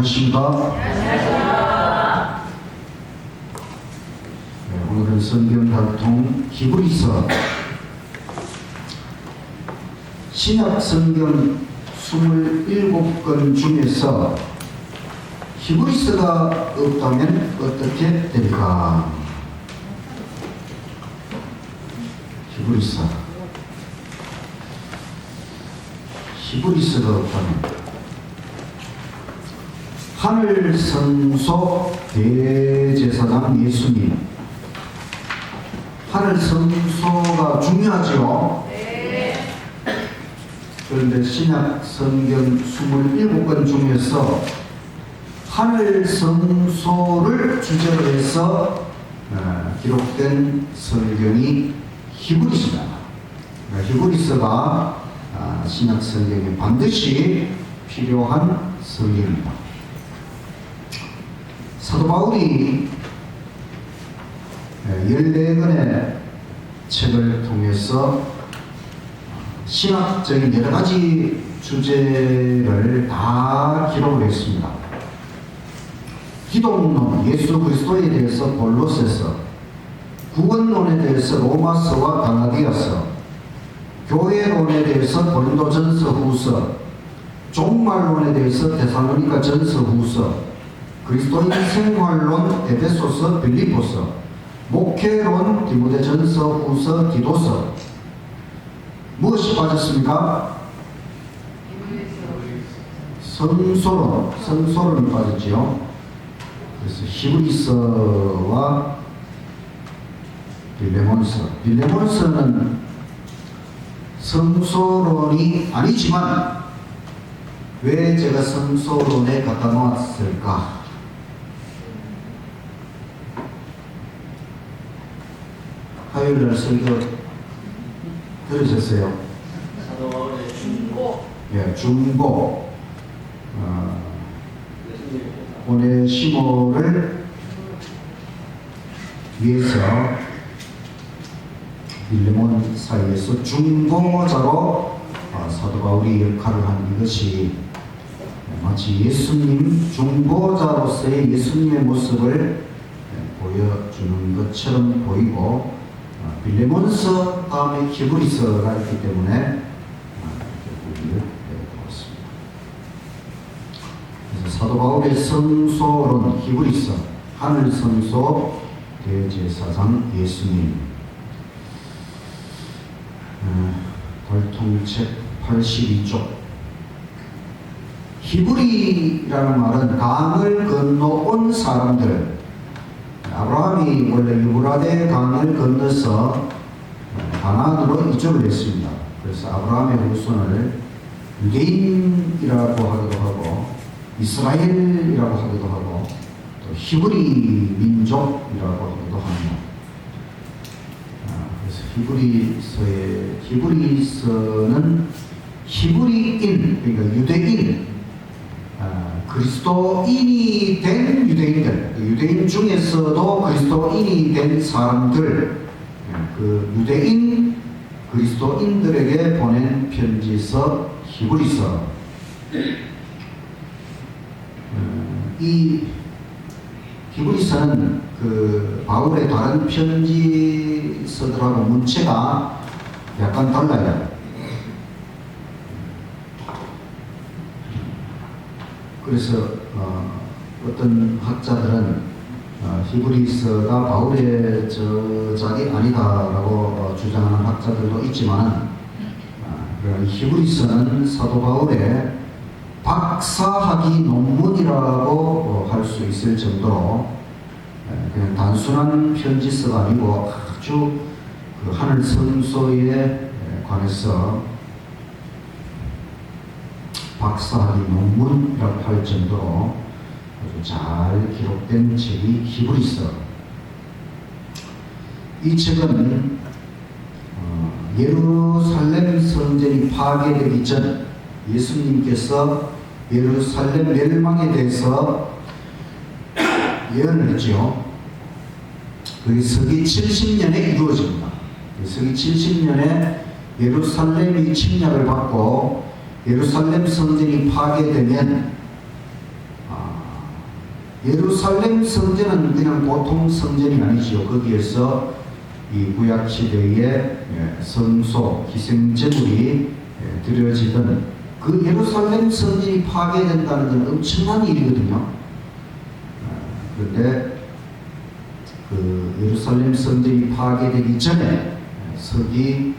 안녕하십니까? 네, 오늘은 성경 활동 히브리서 신약 성경 27권 중에서 히브리서가 없다면 어떻게 될까? 히브리서가 없다면 하늘 성소 대제사장 예수님, 하늘 성소가 중요하죠. 네. 그런데 신약 성경 27권 중에서 하늘 성소를 주제로 해서 기록된 성경이 히브리서다. 히브리서가 신약 성경에 반드시 필요한 성경입니다. 사도 바울이 14권의 책을 통해서 신학적인 여러 가지 주제를 다 기록을 했습니다. 기독론, 예수 그리스도에 대해서 골로새서, 구원론에 대해서 로마서와 갈라디아서, 교회론에 대해서 고린도전서 후서, 종말론에 대해서 데살로니가 전서 후서, 그리스도인 생활론 에베소서 빌립보서, 목회론 디모데전서 후서 디도서. 무엇이 빠졌습니까? 성소론이 빠졌지요. 그래서 히브리서와 빌레몬서는 성소론이 아니지만 왜 제가 성소론에 갖다 놓았을까? 화요일날 설교 들으셨어요? 사도 바울의 중보. 예, 중보. 오네시모를 위해서 빌레몬 사이에서 중보자로 사도 바울이 역할을 한 이것이 마치 예수님 중보자로서의 예수님의 모습을 보여주는 것처럼 보이고, 빌레몬서 다음에 히브리서가 있기 때문에 이렇게 보기를 보았습니다. 그래서 사도 바울의 성소론 히브리서, 하늘 성소 대제사장 예수님, 활동책 82쪽. 히브리라는 말은 강을 건너온 사람들. 아브라함이 원래 유브라데 강을 건너서 가나안으로 이주를 했습니다. 그래서 아브라함의 후손을 유대인이라고 하기도 하고 이스라엘이라고 하기도 하고 또 히브리 민족이라고 하기도 합니다. 그래서 히브리서는 히브리인, 그러니까 유대인, 그리스도인이 된 유대인들, 유대인 중에서도 그리스도인이 된 사람들, 그 유대인 그리스도인들에게 보낸 편지서 히브리서. 이 히브리서는 그 바울의 다른 편지서들하고 문체가 약간 달라요. 그래서 어떤 학자들은 히브리서가 바울의 저작이 아니다라고 주장하는 학자들도 있지만, 히브리서는 사도 바울의 박사학위 논문이라고 할 수 있을 정도로 그냥 단순한 편지서가 아니고 아주 그 하늘 성소에 관해서 박사학위 논문이라고 할 정도로 아주 잘 기록된 책이 히브리서. 이 책은 예루살렘 성전이 파괴되기 전 예수님께서 예루살렘 멸망에 대해서 예언을 했죠. 그게 서기 70년에 이루어집니다. 서기 70년에 예루살렘이 침략을 받고 예루살렘 성전이 파괴되면 예루살렘 성전은 그냥 보통 성전이 아니지요. 거기에서 이 구약 시대의 성소, 희생제물이 드려지던 그 예루살렘 성전이 파괴된다는 건 엄청난 일이거든요. 그런데 그 예루살렘 성전이 파괴되기 전에 서기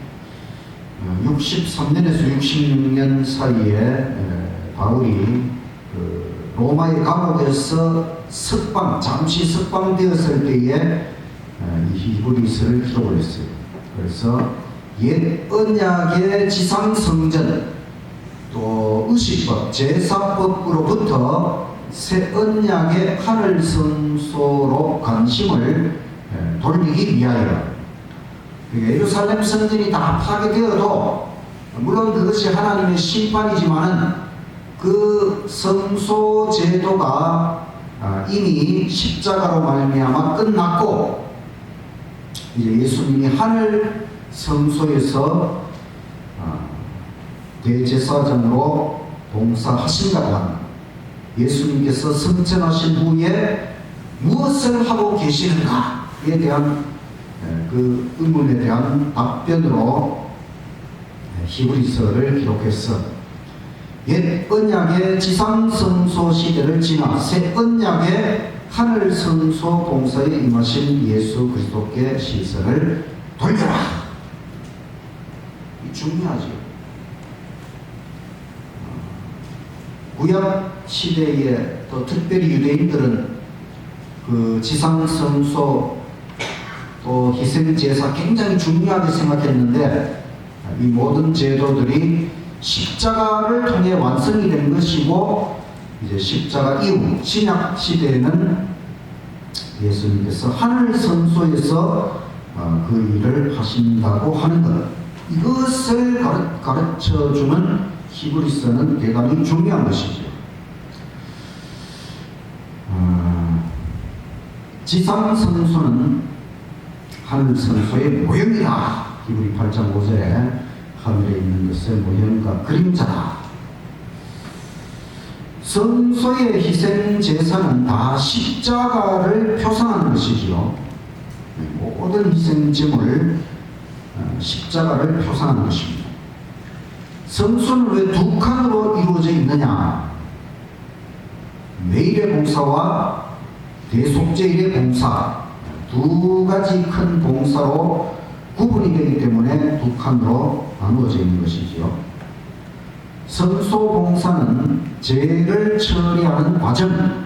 63년에서 66년 사이에 바울이 그 로마의 감옥에서 잠시 석방되었을 때에 이 히브리서를 기록을 했어요. 그래서 옛 언약의 지상성전 또 의식법, 제사법으로부터 새 언약의 하늘 성소로 관심을 돌리기 위하여 예루살렘 성전이 다 파괴되어도 물론 그것이 하나님의 심판이지만은 그 성소 제도가 이미 십자가로 말미암아 끝났고 이제 예수님이 하늘 성소에서 대제사장으로 봉사하신다고 합니다. 예수님께서 승천하신 후에 무엇을 하고 계시는가에 대한 그 의문에 대한 답변으로 히브리서를 기록했어. 옛 언약의 지상성소 시대를 지나 새 언약의 하늘 성소 봉사에 임하신 예수 그리스도께 시선을 돌려라. 이 중요하죠. 구약 시대에 또 특별히 유대인들은 그 지상성소 또 희생제사 굉장히 중요하게 생각했는데 이 모든 제도들이 십자가를 통해 완성이 된 것이고 이제 십자가 이후 신약 시대에는 예수님께서 하늘 성소에서 그 일을 하신다고 하는 것, 이것을 가르쳐주는 히브리서는 대단히 중요한 것이죠. 지상 성소는 하늘 성소의 모형이다. 히브리 8장 5절에 하늘에 있는 것의 모형과 그림자다. 성소의 희생 제사는 다 십자가를 표상하는 것이지요. 모든 희생제물 십자가를 표상하는 것입니다. 성소는 왜 두 칸으로 이루어져 있느냐? 매일의 봉사와 대속제일의 봉사, 두 가지 큰 봉사로 구분이 되기 때문에 두 칸으로 나누어져 있는 것이지요. 성소 봉사는 죄를 처리하는 과정,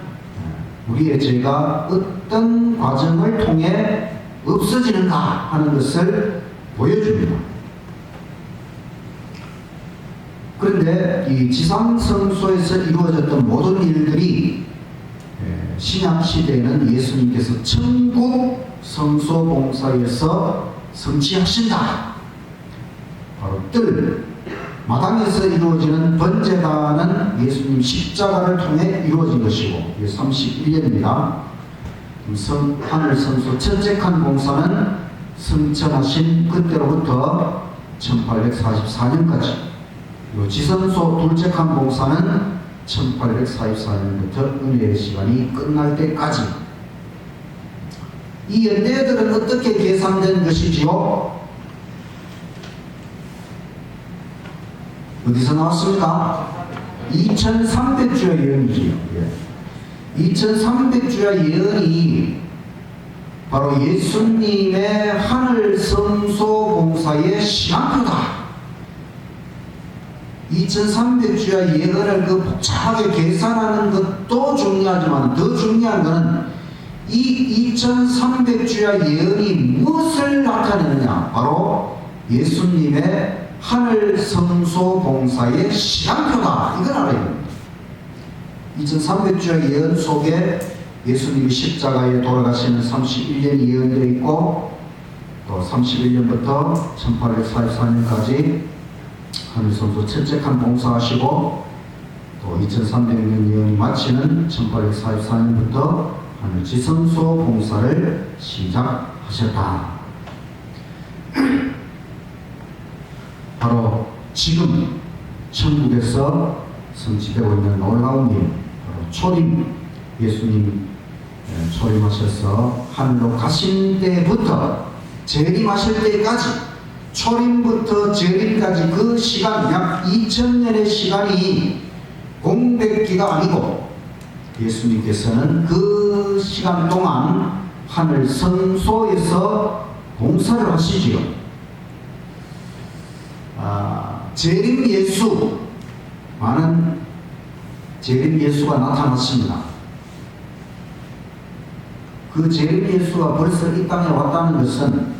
우리의 죄가 어떤 과정을 통해 없어지는가 하는 것을 보여줍니다. 그런데 이 지상성소에서 이루어졌던 모든 일들이 신약 시대에는 예수님께서 천국 성소 봉사에서 성취하신다. 바로 뜰 마당에서 이루어지는 번제단은 예수님 십자가를 통해 이루어진 것이고 31년입니다. 하늘 성소 첫째 칸 봉사는 승천하신 그때로부터 1844년까지, 지성소 둘째 칸 봉사는 1844년부터 은혜의 시간이 끝날 때까지. 이 연대들은 어떻게 계산된 것이지요? 어디서 나왔습니까? 2300주야 예언이지요. 2300주야 예언이 바로 예수님의 하늘 성소 봉사의 시간표다. 2300주야 예언을 그 복잡하게 계산하는 것도 중요하지만 더 중요한 것은 이 2300주야 예언이 무엇을 나타내느냐? 바로 예수님의 하늘 성소 봉사의 시간표다. 이걸 알아야 됩니다. 2300주야 예언 속에 예수님이 십자가에 돌아가시는 31년이 예언되어 있고, 또 31년부터 1844년까지 하늘 성소 첫째 칸 봉사하시고, 또 2300년 예언이 마치는 1844년부터 하늘 지성소 봉사를 시작하셨다. 바로 지금 천국에서 성취되고 있는 놀라운 일, 바로 초림, 예수님 초림하셔서 하늘로 가신 때부터 재림하실 때까지, 초림부터 재림까지 그 시간, 약 2000년의 시간이 공백기가 아니고, 예수님께서는 그 시간 동안 하늘 성소에서 봉사를 하시지요. 재림 예수, 많은 재림 예수가 나타났습니다. 그 재림 예수가 벌써 이 땅에 왔다는 것은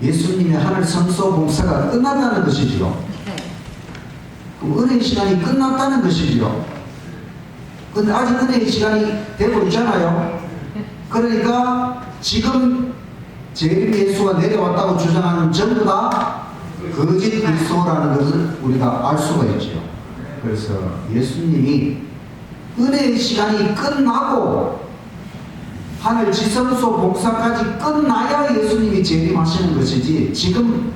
예수님의 하늘 성소 봉사가 끝났다는 것이지요. 그 은혜의 시간이 끝났다는 것이지요. 근데 아직 은혜의 시간이 되고 있잖아요. 그러니까 지금 재림 예수가 내려왔다고 주장하는 전부 다 거짓 그리스도라는 것을 우리가 알 수가 있죠. 그래서 예수님이 은혜의 시간이 끝나고 하늘 지성소 봉사까지 끝나야 예수님이 재림하시는 것이지, 지금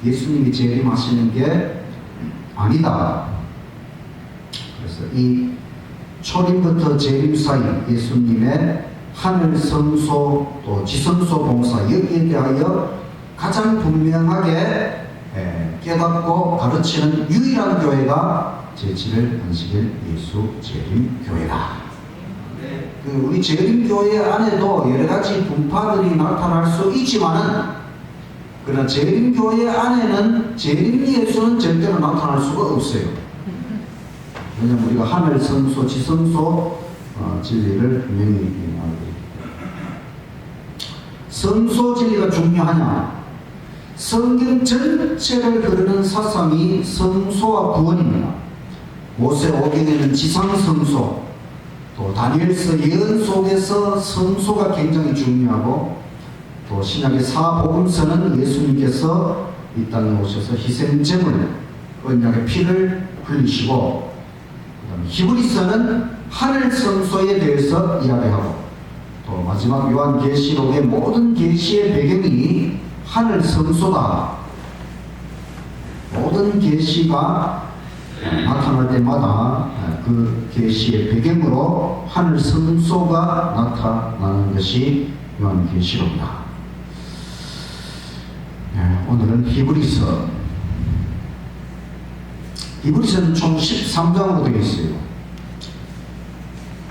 예수님이 재림하시는 게 아니다. 그래서 이 초림부터 재림 사이 예수님의 하늘 성소 또 지성소 봉사, 여기에 대하여 가장 분명하게 깨닫고 가르치는 유일한 교회가 제7일 안식일 예수 재림 교회다. 우리 재림교회 안에도 여러 가지 분파들이 나타날 수 있지만은, 그러나 재림교회 안에는 재림 예수는 절대로 나타날 수가 없어요. 왜냐하면 우리가 하늘 성소, 지성소 진리를 분명히 알고 있기. 성소 진리가 중요하냐? 성경 전체를 흐르는 사상이 성소와 구원입니다. 모세 오경에는 지상성소, 또 다니엘서 예언 속에서 성소가 굉장히 중요하고, 또 신약의 사복음서는 예수님께서 이 땅에 오셔서 희생제물, 언약의 피를 흘리시고, 그다음에 히브리서는 하늘 성소에 대해서 이야기하고, 또 마지막 요한계시록의 모든 계시의 배경이 하늘 성소다. 모든 계시가 나타날 때마다 그 계시의 배경으로 하늘 성소가 나타나는 것이 요한계시록이다. 오늘은 히브리서는 총 13장으로 되어 있어요.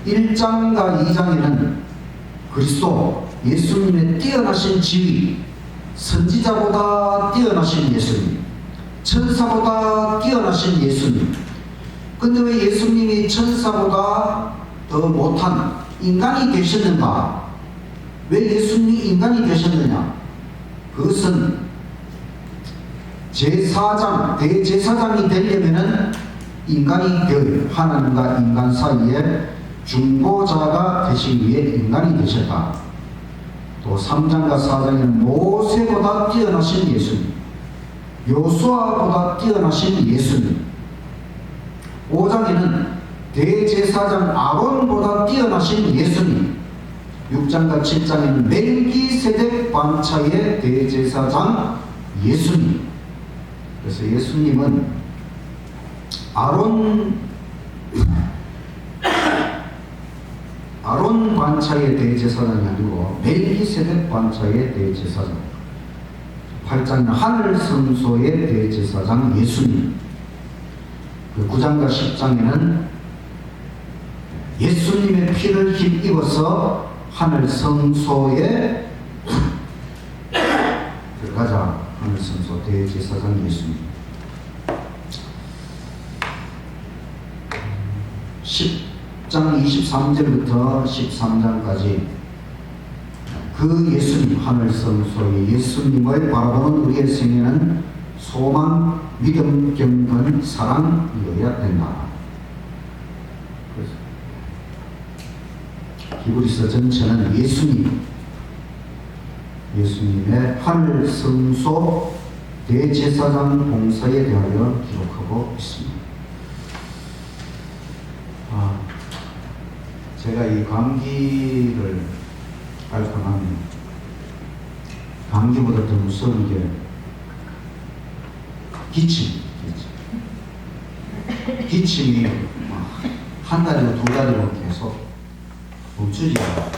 1장과 2장에는 그리스도 예수님의 뛰어나신 지위, 선지자보다 뛰어나신 예수님, 천사보다 뛰어나신 예수님. 근데 왜 예수님이 천사보다 더 못한 인간이 되셨는가? 왜 예수님이 인간이 되셨느냐? 그것은 제사장, 대제사장이 되려면은 인간이 되어요. 하나님과 인간 사이에 중보자가 되시기 위해 인간이 되셨다. 또 3장과 4장에는 모세보다 뛰어나신 예수님, 요수아보다 뛰어나신 예수님, 5장에는 대제사장 아론보다 뛰어나신 예수님, 6장과 7장에는 멜기세덱 반차의 대제사장 예수님. 그래서 예수님은 아론 반차의 대제사장이 아니고 멜기세덱 반차의 대제사장. 8장은 하늘 성소의 대제사장 예수님. 그 9장과 10장에는 예수님의 피를 힘입어서 하늘 성소에 들어가자. 하늘 성소 대제사장 예수님. 10장 23절부터 13장까지 그 예수님, 하늘 성소의 예수님을 바라보는 우리의 생애는 소망, 믿음, 경건, 사랑이어야 된다. 히브리서 전체는 예수님의 하늘 성소 대제사장 봉사에 대하여 기록하고 있습니다. 제가 이 감기를 앓고 나면 감기보다 더 무서운 게 기침이 한 달이고 두 달이고 계속 멈추지 않아요.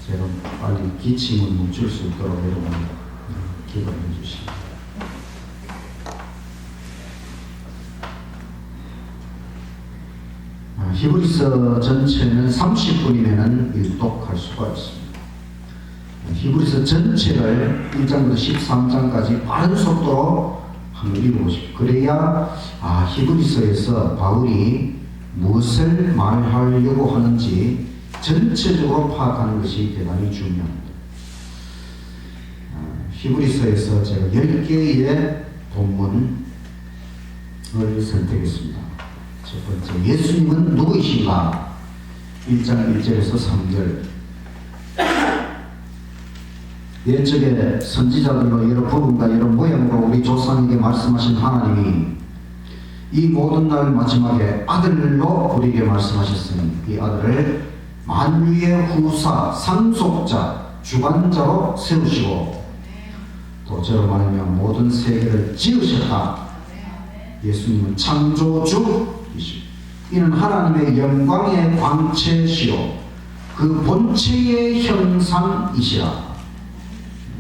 제가 빨리 기침을 멈출 수 있도록 여러분 기도해 주시기. 히브리서 전체는 30분이면 일독할 수가 있습니다. 히브리서 전체를 1장부터 13장까지 빠른 속도로 한번 읽어보십시오. 그래야 히브리서에서 바울이 무엇을 말하려고 하는지 전체적으로 파악하는 것이 대단히 중요합니다. 히브리서에서 제가 10개의 본문을 선택했습니다. 첫 번째, 예수님은 누구이신가? 1장 1절에서 3절. 옛적에 선지자들로 여러 부분과 여러 모양으로 우리 조상에게 말씀하신 하나님이 이 모든 날 마지막에 아들로 우리에게 말씀하셨으니 이 아들을 만유의 후사, 상속자, 주관자로 세우시고 또 저로 말하면 모든 세계를 지으셨다. 예수님은 창조주이시고 이는 하나님의 영광의 광채시요 그 본체의 형상이시라.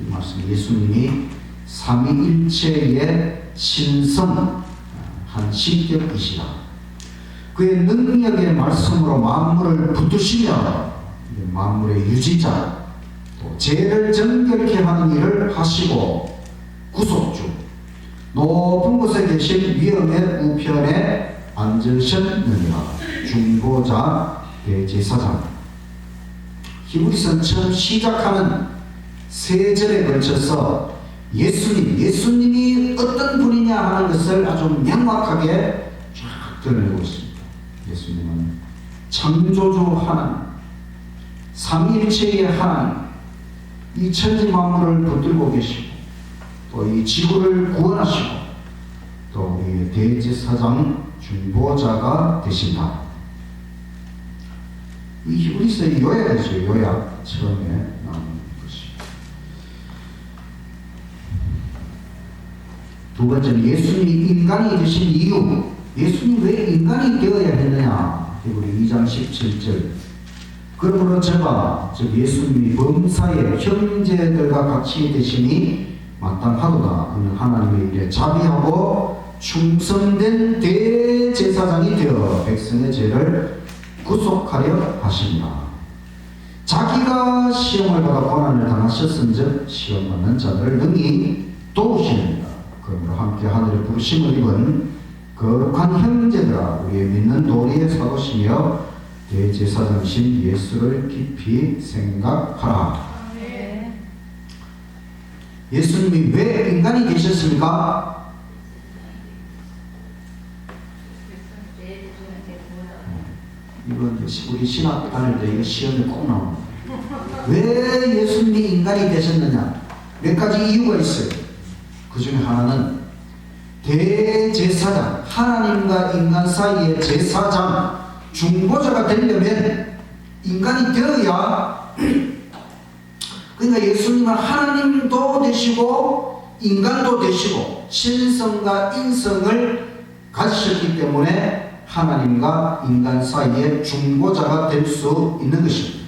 이 말씀 예수님이 삼위일체의 신성 한 신격이시라. 그의 능력의 말씀으로 만물을 붙드시며 만물의 유지자 또 죄를 정결케 하는 일을 하시고 구속주 높은 곳에 계신 위엄의 우편에 앉으셨느니라. 중보자 대제사장. 히브리서는 처음 시작하는 세 절에 걸쳐서 예수님이 어떤 분이냐 하는 것을 아주 명확하게 쫙 드러내고 있습니다. 예수님은 창조주 하나님, 삼위일체의 하나님, 이 천지 만물을 붙들고 계시고 또 이 지구를 구원하시고 또 우리 대제사장 중보자가 되신다. 이 히브리서의 요약이죠. 요약 처음에 나오는 것이. 두 번째는 예수님이 인간이 되신 이유. 예수님이 왜 인간이 되어야 했느냐. 히브리 2장 17절. 그러므로 저가 즉 예수님이 범사의 형제들과 같이 되시니 마땅하도다. 그는 하나님의 일에 자비하고 충성된 대제사장이 되어 백성의 죄를 구속하려 하십니다. 자기가 시험을 받아 고난을 당하셨은즉 시험 받는 자들을 능히 도우십니다. 그러므로 함께 하늘의 부르심을 입은 거룩한 형제들아 우리의 믿는 도리의 사도시며 대제사장이신 예수를 깊이 생각하라. 예수님이 왜 인간이 되셨습니까? 이건 우리 신학 다닐 때 이거 시험에 꼭 나옵니다. 왜 예수님이 인간이 되셨느냐? 몇 가지 이유가 있어요. 그 중에 하나는 대제사장, 하나님과 인간 사이의 제사장, 중보자가 되려면 인간이 되어야 그러니까 예수님은 하나님도 되시고 인간도 되시고 신성과 인성을 가지셨기 때문에 하나님과 인간 사이의 중보자가 될 수 있는 것입니다.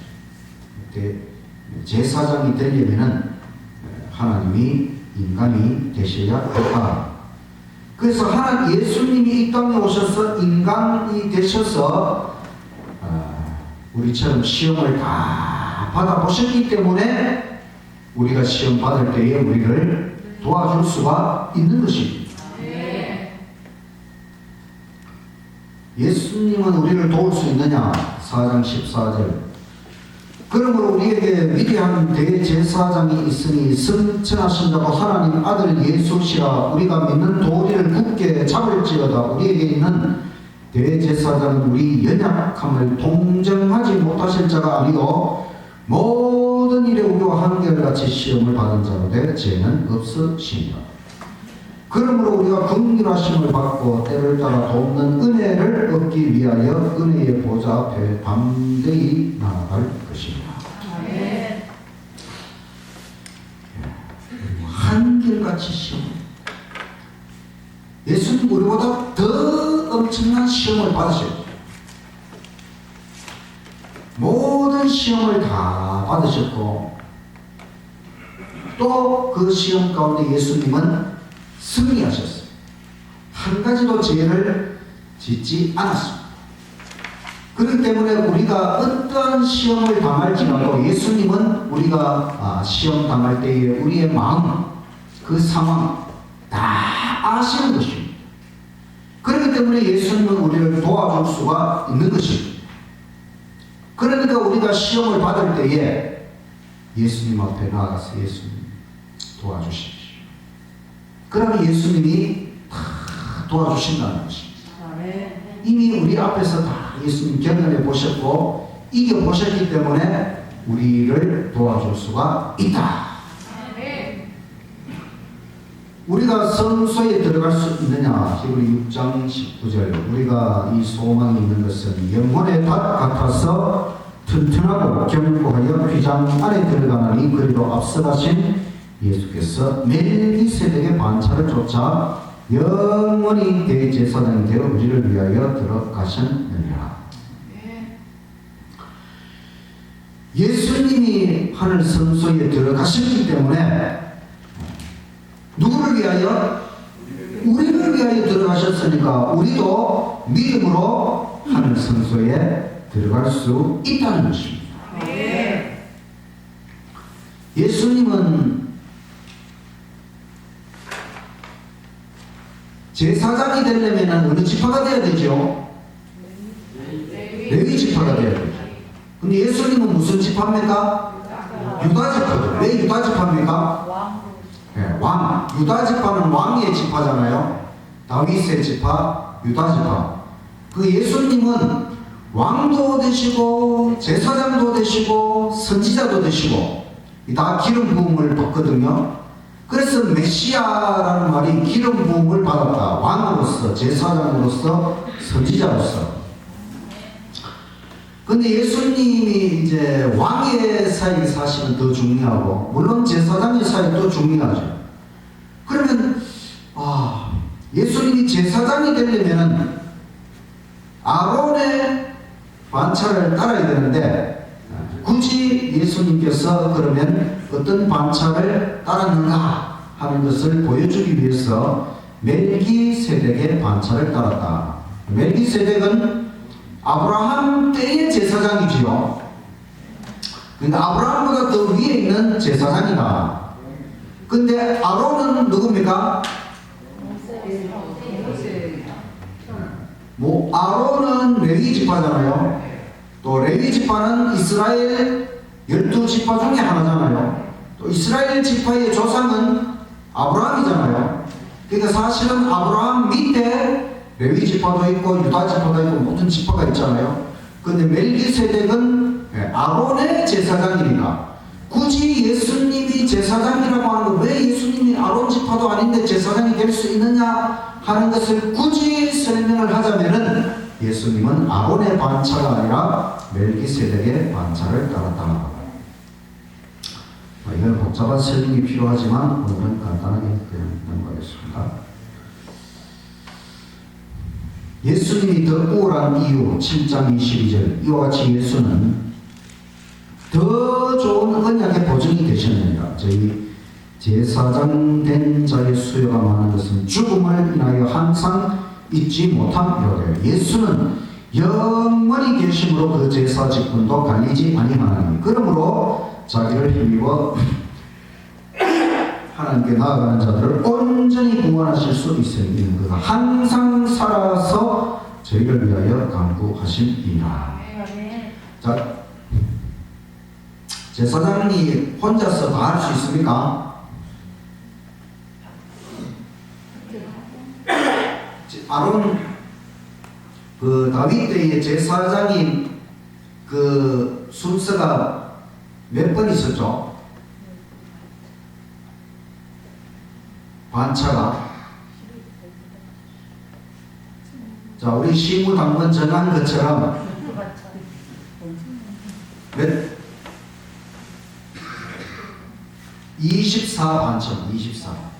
제사장이 되려면 하나님이 인간이 되셔야 한다. 그래서 예수님이 이 땅에 오셔서 인간이 되셔서 우리처럼 시험을 다 받아보셨기 때문에 우리가 시험 받을 때에 우리를 도와줄 수가 있는 것입니다. 예수님은 우리를 도울 수 있느냐? 4장 14절. 그러므로 우리에게 위대한 대제사장이 있으니 승천하신 자고 하나님 아들 예수시라. 우리가 믿는 도리를 굳게 잡을지어다. 우리에게 있는 대제사장은 우리 연약함을 동정하지 못하실 자가 아니요 모든 일에 우리와 한결같이 시험을 받은 자로되 죄는 없으시니라. 그러므로 우리가 긍휼하심을 받고 때를 따라 돕는 은혜를 얻기 위하여 은혜의 보좌 앞에 담대히 나아갈 것입니다. 한결같이 시험. 예수님 우리보다 더 엄청난 시험을 받으셨죠. 모든 시험을 다 받으셨고 또 그 시험 가운데 예수님은 승리하셨어요. 한 가지도 죄를 짓지 않았습니다. 그렇기 때문에 우리가 어떠한 시험을 당할지라도 예수님은 우리가 시험 당할 때에 우리의 마음, 그 상황 다 아시는 것입니다. 그렇기 때문에 예수님은 우리를 도와줄 수가 있는 것입니다. 그러니까 우리가 시험을 받을 때에 예수님 앞에 나아가서 예수님 도와주십시오. 그러면 예수님이 다 도와주신다는 것입니다. 이미 우리 앞에서 다 예수님 경험해 보셨고 이겨 보셨기 때문에 우리를 도와줄 수가 있다. 우리가 성소에 들어갈 수 있느냐? 히브리 6장 19절. 우리가 이 소망이 있는 것은 영혼의 밭 같아서 튼튼하고 견고하여 휘장 안에 들어가나니 그리로 앞서가신 예수께서 멜기세덱의 반차를 쫓아 영원히 대제사장이 되어 우리를 위하여 들어가셨느니라. 예수님이 하늘 성소에 들어가셨기 때문에 누구를 위하여? 우리를 위하여 들어가셨으니까 우리도 믿음으로 하늘 성소에 들어갈 수 있다는 것입니다. 예수님은 제사장이 되려면 어느 지파가 되어야 되죠? 레위 지파가 되어야 되죠. 근데 예수님은 무슨 지파입니까? 유다 지파죠. 왜 유다 지파입니까? 네, 왕. 유다 지파는 왕의 지파잖아요. 다윗의 지파, 유다 지파. 그 예수님은 왕도 되시고 제사장도 되시고 선지자도 되시고 다 기름 부음을 받거든요. 그래서 메시아라는 말이 기름 부음을 받았다. 왕으로서, 제사장으로서, 선지자로서. 근데 예수님이 이제 왕의 사역이 사실은 더 중요하고, 물론 제사장의 사역도 중요하죠. 그러면, 예수님이 제사장이 되려면 아론의 반차를 따라야 되는데, 굳이 예수님께서 그러면 어떤 반차를 따랐는가 하는 것을 보여주기 위해서 멜기세덱의 반차를 따랐다. 멜기세덱은 아브라함 때의 제사장이지요. 그러니까 아브라함보다 더 위에 있는 제사장이다. 근데 아론은 누굽니까? 아론은 레위 지파잖아요. 또 레위 지파는 이스라엘 12지파 중에 하나잖아요. 또 이스라엘 지파의 조상은 아브라함이잖아요. 그러니까 사실은 아브라함 밑에 레위 지파도 있고 유다 지파도 있고 모든 지파가 있잖아요. 근데 멜기세덱은 아론의 제사장이니까 굳이 예수님이 제사장이라고 하는 건 왜 예수님이 아론 지파도 아닌데 제사장이 될 수 있느냐 하는 것을 굳이 설명을 하자면은 예수님은 아론의 반차가 아니라 멜기세덱의 반차를 따랐다. 이건 복잡한 설명이 필요하지만 오늘은 간단하게 그냥 넘어가겠습니다. 예수님이 더 우월한 이유 7장 22절 이와 같이 예수는 더 좋은 언약의 보증이 되셨느니라. 저희 제사장 된 자의 수요가 많은 것은 죽음을 인하여 항상 잊지 못함이로되 예수는 영원히 계심으로 그 제사 직분도 갈리지 아니하나니 그러므로 자기를 힘입어 하나님께 나아가는 자들을 온전히 구원하실 수 있으니 그가 항상 살아서 저희를 위하여 간구하심이라. 자, 제사장이 혼자서 다 할 수 있습니까? 아론 그 다윗 때의 제사장이 그 순서가 몇 번 있었죠? 반차가. 자, 우리 시무당번 정한 것처럼 몇? 24 반차, 24.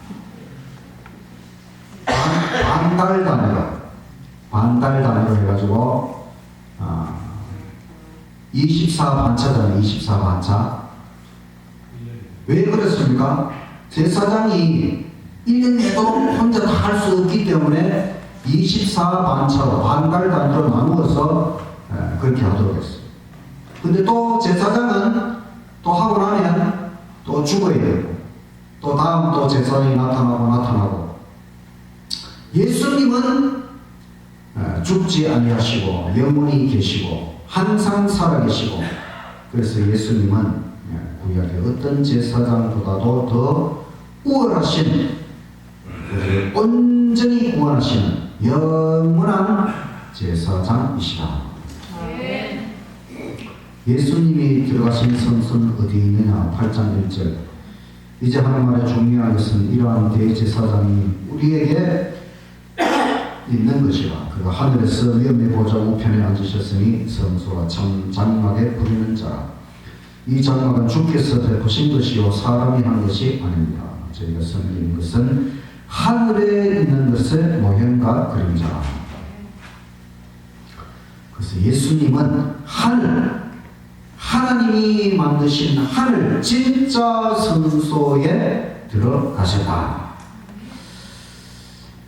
반달 단위로 해가지고 24반차잖아요. 24반차. 왜 그렇습니까? 제사장이 1년 내도록 혼자 다 할 수 없기 때문에 24반차로 반갈 단위로 나누어서 그렇게 하도록 했어요. 근데 또 제사장은 또 하고 나면 또 죽어야 되고 또 다음 또 제사장이 나타나고 예수님은 죽지 아니하시고 영원히 계시고 항상 살아계시고 그래서 예수님은 구약의 어떤 제사장보다도 더 우월하신 온전히 구원하시는 영원한 제사장이시다. 예수님이 들어가신 성소는 어디 있느냐? 8장 1절. 이제 하는 말에 중요한 것은 이러한 대제사장이 우리에게 있는 것이라. 그가 하늘에서 위엄의 보좌 우편에 앉으셨으니 성소와 장막에 부리는 자라. 이 장막은 주께서 베푸신 것이요 사람이 한 것이 아닙니다. 저희가 섬기는 것은 하늘에 있는 것의 모형과 그림자라. 그래서 예수님은 하나님이 만드신 하늘 진짜 성소에 들어가셨다.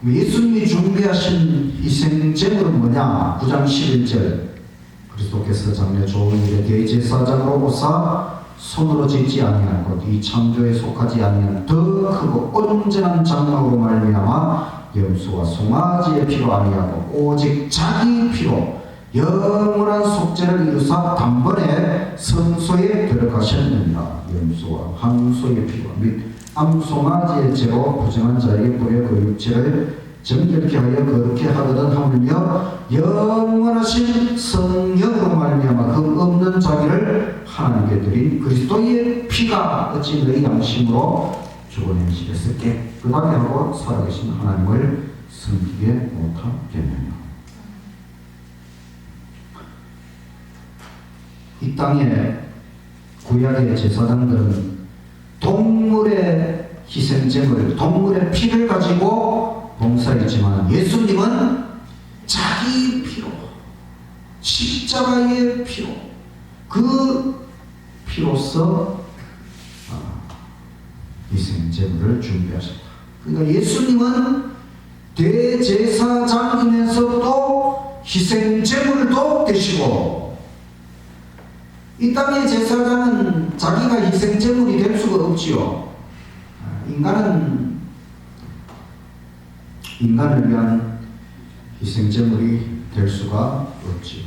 예수님이 준비하신 희생제물은 뭐냐? 9장 11절 그리스도께서 장래 좋은 일에 대제사장으로 오사 손으로 짓지 아니한 것 이 창조에 속하지 아니한 더 크고 온전한 장막으로 말미암아 염소와 송아지의 피로 아니하고 오직 자기 피로 영원한 속죄를 이루사 단번에 성소에 들어가셨느니라. 염소와 항소의 피와 및 암송아지의 죄로 부정한 자에게 뿌려 그 육체를 정결케 하여 거룩케 하거든 하물며 영원하신 성령으로 말미암아 그 없는 자기를 하나님께 드린 그리스도의 피가 어찌 너희 양심으로 죽어내시겠어 깨끗하게 하고 살아계신 하나님을 섬기게 못하겠느냐. 이 땅에 구약의 제사장들은 동물의 희생제물, 동물의 피를 가지고 봉사했지만 예수님은 자기 피로, 십자가의 피로, 그 피로서 희생제물을 준비하셨다. 그러니까 예수님은 대제사장이면서 또 희생제물도 되시고 이 땅의 제사장은 자기가 희생제물이 될 수가 없지요. 인간을 위한 희생제물이 될 수가 없지요.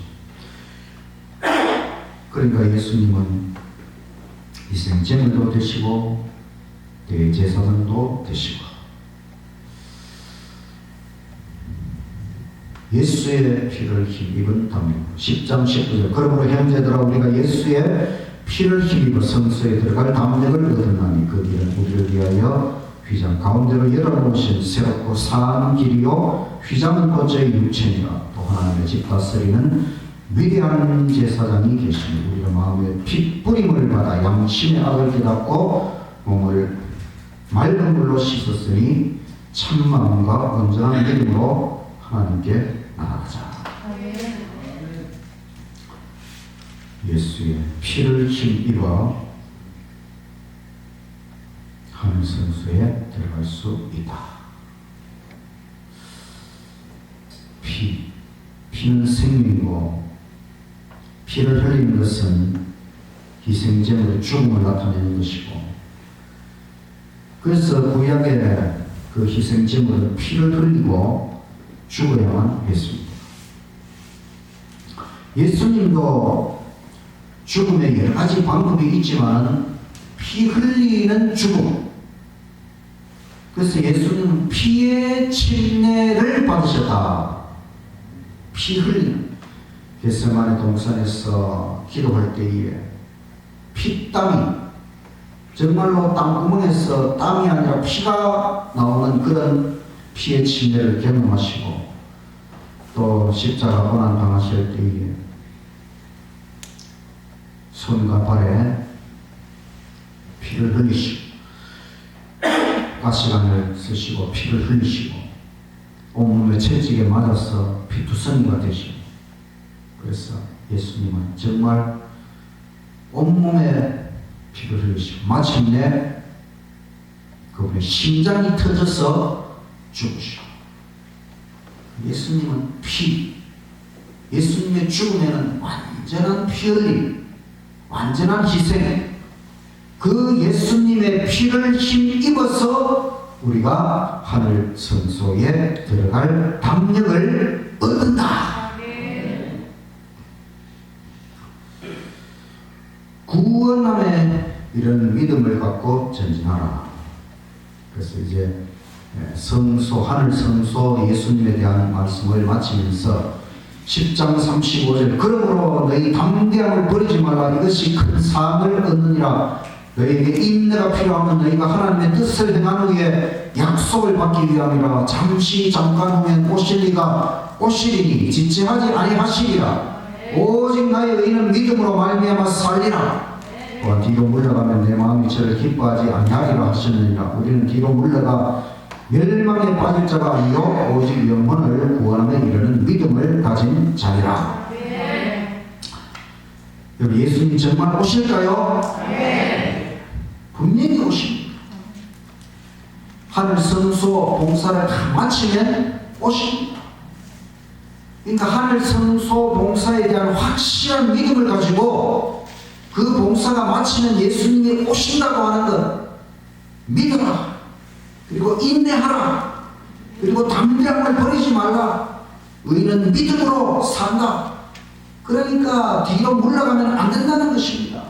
그러니까 예수님은 희생제물도 되시고 대제사장도 되시고 예수의 피를 힘입은 담임 10장 19절 그러므로 형제들아 우리가 예수의 피를 힘입어 성소에 들어갈 담력을 얻었나니 그 길은 우리를 위하여 휘장 가운데로 열어놓으신 새롭고 산 길이요 휘장은 곧저의 육체니라. 또 하나님의 집 다스리는 위대한 제사장이 계시니 우리가 마음의 핏뿌림을 받아 양심의 악을 깨닫고 몸을 맑은 물로 씻었으니 참마음과 온전한 믿음으로 하나님께 나아가자. 예수의 피를 힘입어 하늘 성소에 들어갈 수 있다. 피는 생명이고 피를 흘리는 것은 희생제물의 죽음을 나타내는 것이고 그래서 구약의 그 희생제물은 피를 흘리고 죽어야만 했습니다. 예수님도 죽음의 여러 가지 방법이 있지만 피 흘리는 죽음. 그래서 예수님은 피의 침례를 받으셨다. 피 흘리는. 겟세마네 동산에서 기도할 때에 피땀이 정말로 땅구멍에서 땀이 아니라 피가 나오는 그런 피의 침례를 경험하시고 또 십자가 고난 당하실 때에 손과 발에 피를 흘리시고 가시관을 쓰시고 피를 흘리시고 온몸에 채찍에 맞아서 피투성이가 되시고 그래서 예수님은 정말 온몸에 피를 흘리시고 마침내 그분의 심장이 터져서 죽으시고, 예수님은 예수님의 죽음에는 완전한 피 흘림, 완전한 희생, 그 예수님의 피를 힘입어서 우리가 하늘 성소에 들어갈 담력을 얻는다. 구원함에 이런 믿음을 갖고 전진하라. 그래서 이제 성소, 하늘 성소 예수님에 대한 말씀을 마치면서 10장 35절, 그러므로 너희 담대함을 버리지 말라. 이것이 큰 상을 얻느니라. 너희에게 인내가 필요하면 너희가 하나님의 뜻을 행한 후에 약속을 받기 위함이라. 잠깐 후면 오시리니 지체하지 아니하시리라. 오직 나의 의는 믿음으로 말미암아 살리라. 또한 뒤로 물러가면 내 마음이 저를 기뻐하지 아니하리라 하시느니라. 우리는 뒤로 물러가 멸망에 빠질 자가 아니요 오직 영혼을 구원함에 이르는 믿음을 가진 자리라. 여기 예수님 정말 오실까요? 분명히 오십니다. 하늘 성소 봉사를 다 마치면 오십니다. 그러니까 하늘 성소 봉사에 대한 확실한 믿음을 가지고 그 봉사가 마치면 예수님이 오신다고 하는 것 믿어라. 그리고 인내하라. 그리고 담대함을 버리지 말라. 의인은 믿음으로 산다. 그러니까 뒤로 물러가면 안 된다는 것입니다.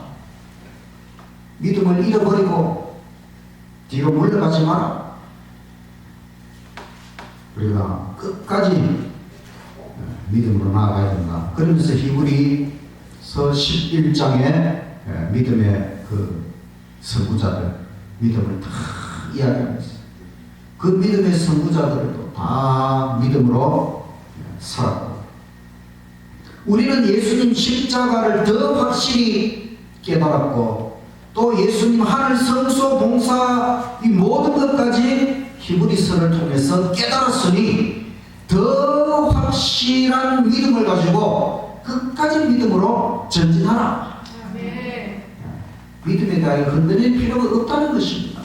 믿음을 잃어버리고 뒤로 물러가지 마라. 우리가 끝까지 믿음으로 나아가야 된다. 그러면서 히브리서 11장에 믿음의 그 선구자들 믿음을 다 이야기하면서 그 믿음의 선구자들도 다 믿음으로 살았고, 우리는 예수님 십자가를 더 확실히 깨달았고, 또 예수님 하늘 성소 봉사 이 모든 것까지 히브리서를 통해서 깨달았으니 더 확실한 믿음을 가지고 끝까지 믿음으로 전진하라. 믿음에 대하여 흔들릴 필요가 없다는 것입니다.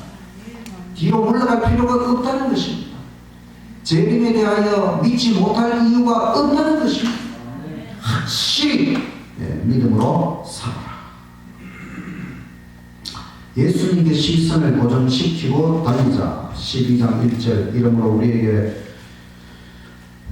뒤로 물러갈 필요가 없다는 것입니다. 재림에 대하여 믿지 못할 이유가 없다는 것입니다. 확실히 믿음으로 살아라. 예수님께 시선을 고정시키고 달리자. 12장 1절, 이러므로 우리에게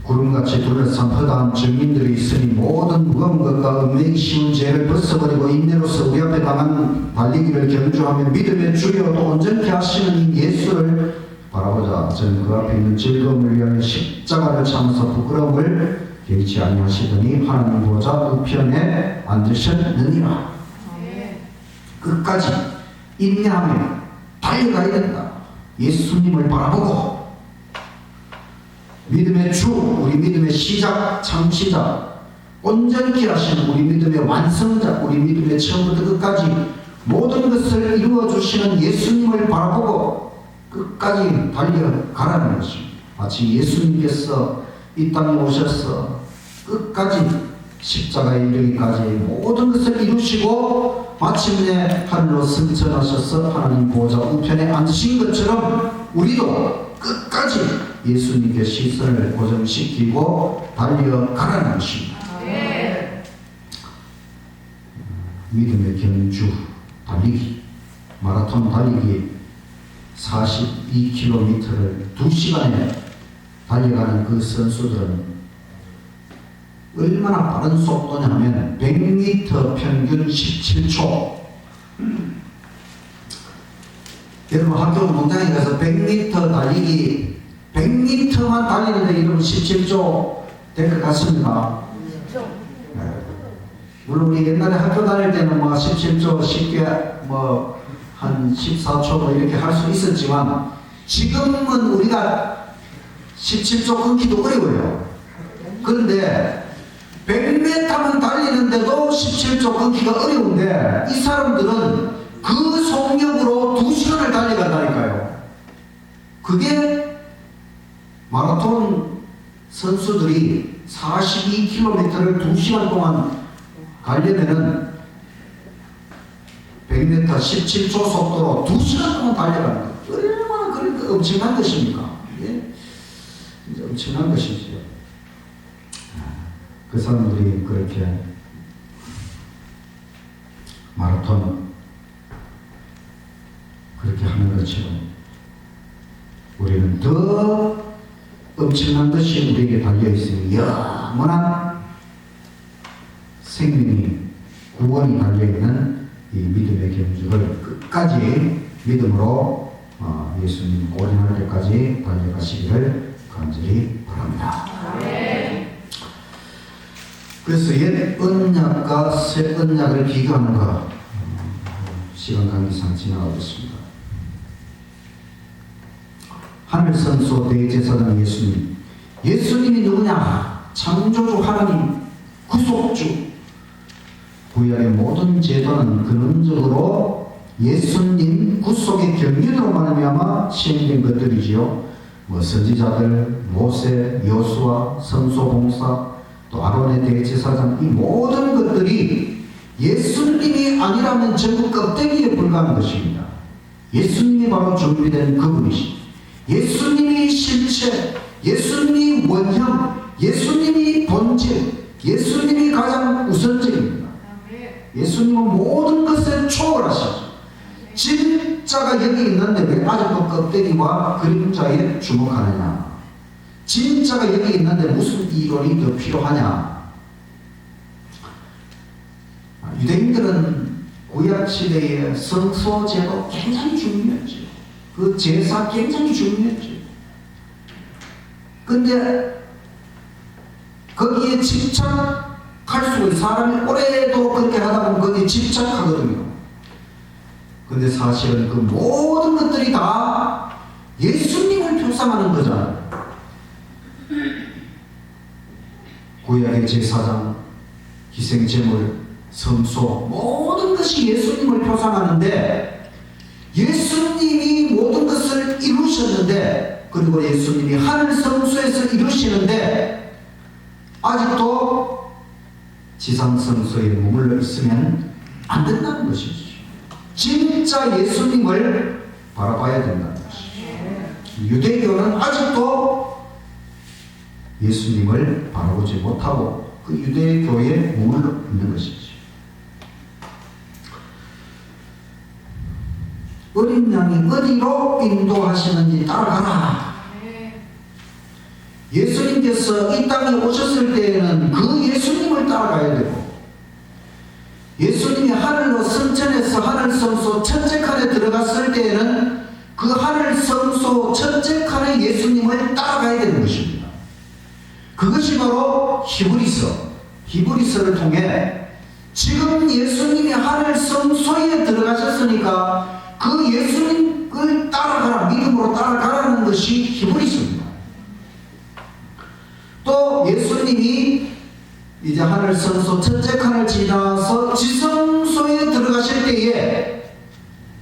구름같이 둘러싼 허다한 증인들이 있으니 모든 무거운 것과 은매기 쉬운 죄를 벗어버리고 인내로서 우리 앞에 당한 달리기를 경주하며 믿음의 주여 또 온전케 하시는 예수를 바라보자. 저는 그 앞에 있는 즐거움을 위하여 십자가를 참으서 부끄러움을 개의치 아니하시더니 하나님 보좌 우편에 앉으셨느니라. 끝까지 인내하며 달려가야 된다. 예수님을 바라보고 믿음의 주, 우리 믿음의 시작, 창시자, 온전케 하시는 우리 믿음의 완성자, 우리 믿음의 처음부터 끝까지 모든 것을 이루어 주시는 예수님을 바라보고 끝까지 달려가라는 것입니다. 마치 예수님께서 이 땅에 오셔서 끝까지 십자가에 이르기까지 모든 것을 이루시고 마침내 하늘로 승천하셔서 하나님 보좌 우편에 앉으신 것처럼 우리도 끝까지 예수님께 시선을 고정시키고 달려가라는 것입니다. 믿음의 경주, 달리기, 마라톤 달리기 42km를 2시간에 달려가는 그 선수들은 얼마나 빠른 속도냐면 100m 평균 17초. 여러분 학교 운동장에 가서 100m 달리기 100m만 달리는데 이러면 17초 될 것 같습니다. 네. 물론 우리 옛날에 학교 다닐 때는 뭐 17초 쉽게 뭐 한 14초 뭐 이렇게 할 수 있었지만 지금은 우리가 17초 끊기도 어려워요. 그런데 100m만 달리는데도 17초 끊기가 어려운데 이 사람들은 그 속력으로 2시간을 달려간다니까요. 그게 마라톤 선수들이 42km를 2시간 동안 가려면은 100m 17초 속도로 2시간 동안 달려가는 거. 얼마나 그러니까 엄청난 것입니까? 예? 이제 엄청난 것이지요. 그 사람들이 그렇게 마라톤 그렇게 하는 것처럼 우리는 더 엄청난 것이 우리에게 달려있으니 영원한 생명이 구원이 달려있는 이 믿음의 경주를 끝까지 믿음으로 예수님 고린할 때까지 달려가시기를 간절히 바랍니다. 그래서 옛 언약과 새 언약을 비교하는 것 시간 관계상 지나가겠습니다. 하늘선소 대제사장 예수님, 예수님이 누구냐? 창조주 하나님, 구속주. 구약의 모든 제도는 근원적으로 예수님 구속의 경륜으로 말미암아 시행된 것들이지요. 선지자들, 모세, 여수아, 성소봉사, 또 아론의 대제사장, 이 모든 것들이 예수님이 아니라면 전부 껍데기에 불과한 것입니다. 예수님이 바로 준비된 그분이십니다. 예수님이 실체, 예수님이 원형, 예수님이 본질, 예수님이 가장 우선적입니다. 예수님은 모든 것을 초월하시죠. 진짜가 여기 있는데 왜 아직도 껍데기와 그림자에 주목하느냐? 진짜가 여기 있는데 무슨 이론이 더 필요하냐? 유대인들은 구약시대의 성소제도 굉장히 중요했죠. 그 제사 굉장히 중요했죠. 근데 거기에 집착할 수 있는 사람이 오래도록 그렇게 하다 보면 거기에 집착하거든요. 근데 사실은 그 모든 것들이 다 예수님을 표상하는 거잖아요. 구약의 제사장, 희생제물, 성소, 모든 것이 예수님을 표상하는데 예수님이 모든 것을 이루셨는데, 그리고 예수님이 하늘 성소에서 이루시는데 아직도 지상 성소에 머물러 있으면 안 된다는 것이죠. 진짜 예수님을 바라봐야 된다는 것이죠. 유대교는 아직도 예수님을 바라보지 못하고 그 유대교에 머물러 있는 것이죠. 어린 양이 어디로 인도하시는지 따라가라. 예수님께서 이 땅에 오셨을 때에는 그 예수님을 따라가야 되고, 예수님이 하늘로 승천해서 하늘 성소 첫째 칸에 들어갔을 때에는 그 하늘 성소 첫째 칸의 예수님을 따라가야 되는 것입니다. 그것이 바로 히브리서를 통해 지금 예수님이 하늘 성소에 들어가셨으니까 그 예수님을 따라가라, 믿음으로 따라가라는 것이 히브리서입니다. 또 예수님이 이제 하늘 성소 첫째 칸을 지나서 지성소에 들어가실 때에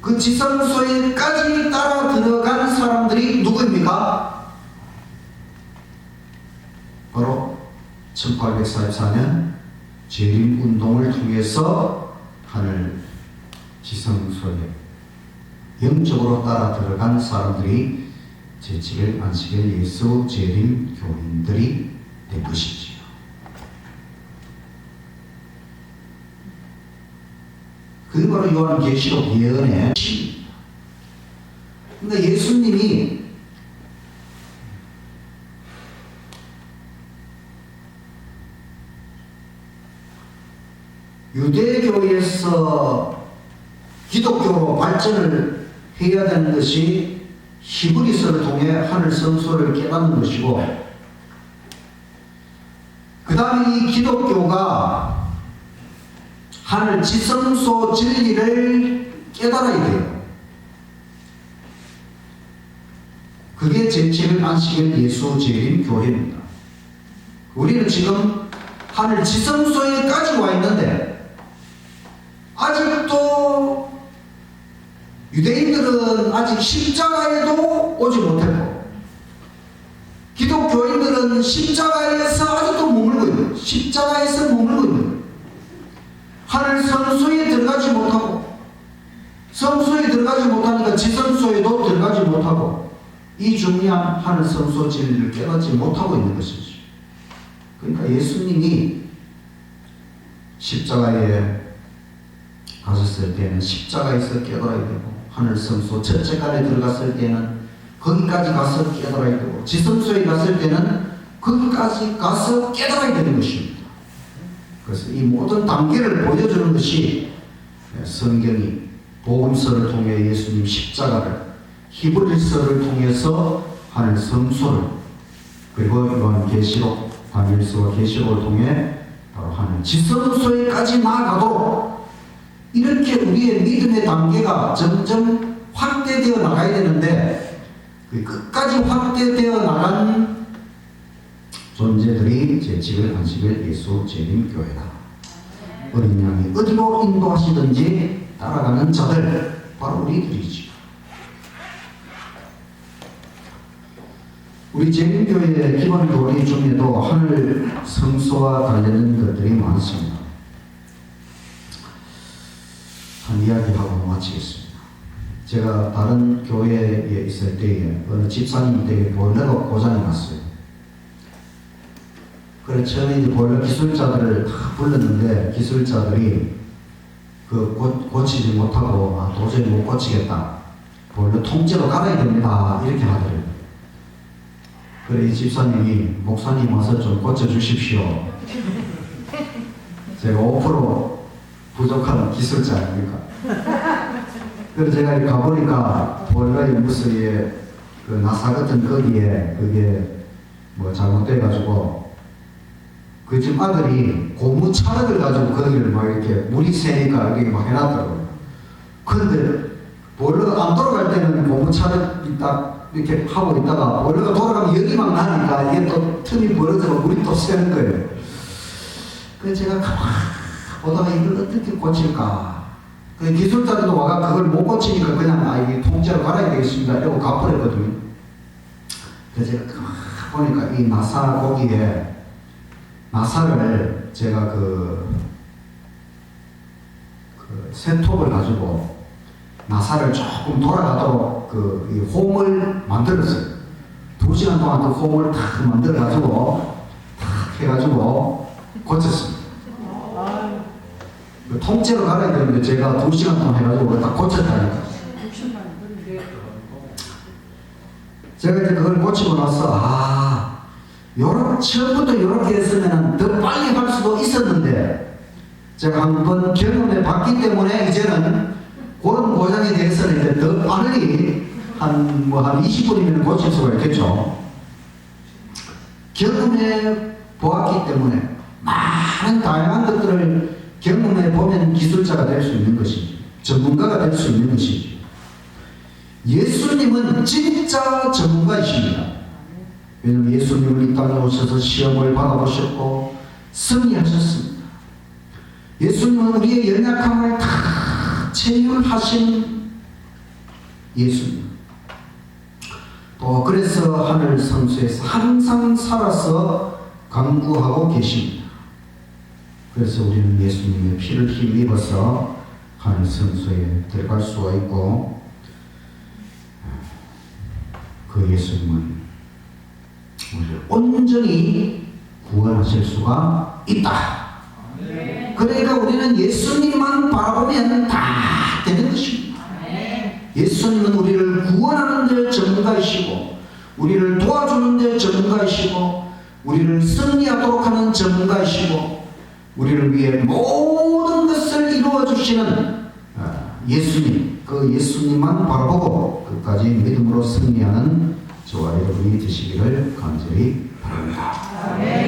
그 지성소에까지 따라 들어간 사람들이 누구입니까? 바로 1844년 재림 운동을 통해서 하늘 지성소에 영적으로 따라 들어간 사람들이 제7일 안식일 예수 재림 교인들이 된 것이지요. 그게 바로 요한계시록 예언의 시입니다. 그러니까 예수님이 유대교에서 기독교로 발전을 해야 되는 것이 히브리서를 통해 하늘 성소를 깨닫는 것이고, 그 다음에 이 기독교가 하늘 지성소 진리를 깨달아야 돼요. 그게 제7일 안식일 예수 재림 교회입니다. 우리는 지금 하늘 지성소에까지 와 있는데 아직도 유대인들은 아직 십자가에도 오지 못했고, 기독교인들은 십자가에서 아직도 십자가에서 머물고 있는 거예요. 하늘 성소에 들어가지 못하고, 성소에 들어가지 못하니까 지성소에도 들어가지 못하고, 이 중요한 하늘 성소 진리를 깨닫지 못하고 있는 것이죠. 그러니까 예수님이 십자가에 가셨을 때는 십자가에서 깨달아야 되고, 하늘 성소 첫째간에 들어갔을 때는 거기까지 가서 깨달아야 되고, 지성소에 갔을 때는 거기까지 가서 깨달아야 되는 것입니다. 그래서 이 모든 단계를 보여주는 것이 성경이 복음서를 통해 예수님 십자가를, 히브리서를 통해서 하늘 성소를, 그리고 이번 계시록, 다니엘서와 계시록을 통해 바로 하늘 지성소에까지 나아가도록 이렇게 우리의 믿음의 단계가 점점 확대되어 나가야 되는데, 그 끝까지 확대되어 나간 존재들이 제7일 안식일 예수 재림교회다. 어린 양이 어디로 인도하시든지 따라가는 자들, 바로 우리들이지. 우리 재림교회의 기본 교리 중에도 하늘 성소와 관련된 것들이 많습니다. 한 이야기하고 마치겠습니다. 제가 다른 교회에 있을 때에 어느 집사님 댁에 보일러가 고장이 났어요. 그래 처음에 이제 보일러 기술자들을 다 불렀는데, 기술자들이 고치지 못하고 도저히 못 고치겠다, 보일러 통째로 갈아야 됩니다, 이렇게 하더래요. 그래 이 집사님이 목사님 와서 좀 고쳐주십시오. 제가 5% 부족한 기술자 아닙니까? 그래서 제가 가보니까 보일러에 무슨 그 나사 같은 거기에 그게 뭐 잘못돼가지고 그 집 아들이 고무 차력을 가지고 거기를 막 이렇게 물이 새니까 이렇게 막 해놨더라고요. 그런데 보일러가 안 돌아갈 때는 고무 차력이 딱 이렇게 하고 있다가 보일러가 돌아가면 여기 막 나니까 이게 또 틈이 벌어져서 물이 또 새는 거예요. 그래서 제가 가만히 보다가 이걸 어떻게 고칠까. 그 기술자들도 와가 그걸 못 고치니까 그냥 이게 통째로 갈아야 되겠습니다 이러고 가버렸거든요. 그래서 제가 가만히 보니까 이 나사 고기에 나사를 제가 그 세톱을 가지고 나사를 조금 돌아가도록 이 홈을 만들었어요. 2시간 동안 그 홈을 탁 만들어가지고 탁 해가지고 고쳤습니다. 통째로 갈아야 되는데 제가 2시간 동안 해가지고 딱 고쳤다니까. 제가 이제 그걸 고치고 나서 처음부터 이렇게 했으면 더 빨리 할 수도 있었는데, 제가 한번 경험해 봤기 때문에 이제는 그런 고장에 대해서는 이제 더 빨리 한 20분이면 고칠 수가 있겠죠. 경험해 보았기 때문에 많은 다양한 것들을 경험해 보면 기술자가 될 수 있는 것이지, 전문가가 될 수 있는 것이지. 예수님은 진짜 전문가이십니다. 왜냐하면 예수님은 이 땅에 오셔서 시험을 받아보셨고 승리하셨습니다. 예수님은 우리의 연약함을 다 체휼하신 예수님. 또 그래서 하늘 성소에서 항상 살아서 강구하고 계십니다. 그래서 우리는 예수님의 피를 힘입어서 하늘 성소에 들어갈 수가 있고, 그 예수님은 우리를 온전히 구원하실 수가 있다. 그러니까 우리는 예수님만 바라보면 다 되는 것입니다. 예수님은 우리를 구원하는 데 전문가이시고, 우리를 도와주는 데 전문가이시고, 우리를 승리하도록 하는 전문가이시고, 우리를 위해 모든 것을 이루어 주시는 예수님, 그 예수님만 바라보고 끝까지 믿음으로 승리하는 저와 여러분이 되시기를 간절히 바랍니다.